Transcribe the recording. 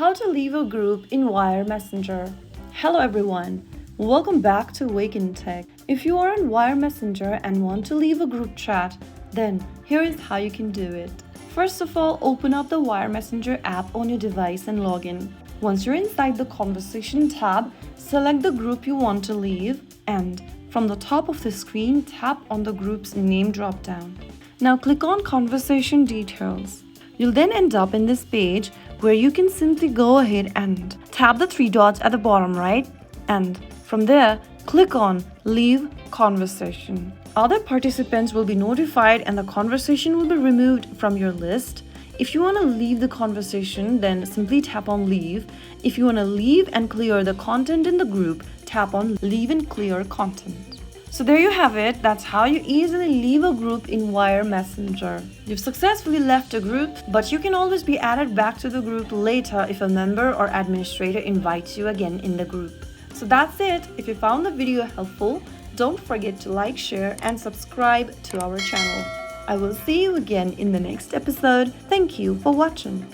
How to leave a group in Wire Messenger. Hello everyone, welcome back to Wake&Tech. If you are on Wire Messenger and want to leave a group chat, then here is how you can do it. First of all, open up the Wire Messenger app on your device and log in. Once you're inside the Conversation tab, select the group you want to leave and from the top of the screen, tap on the group's name drop-down. Now click on Conversation Details. You'll then end up in this page where you can simply go ahead and tap the three dots at the bottom right, and from there, click on Leave Conversation. Other participants will be notified and the conversation will be removed from your list. If you want to leave the conversation, then simply tap on Leave. If you want to leave and clear the content in the group, tap on Leave and Clear Content. So there you have it. That's how you easily leave a group in Wire Messenger. You've successfully left a group, but you can always be added back to the group later if a member or administrator invites you again in the group. So that's it. If you found the video helpful, don't forget to like, share, and subscribe to our channel. I will see you again in the next episode. Thank you for watching.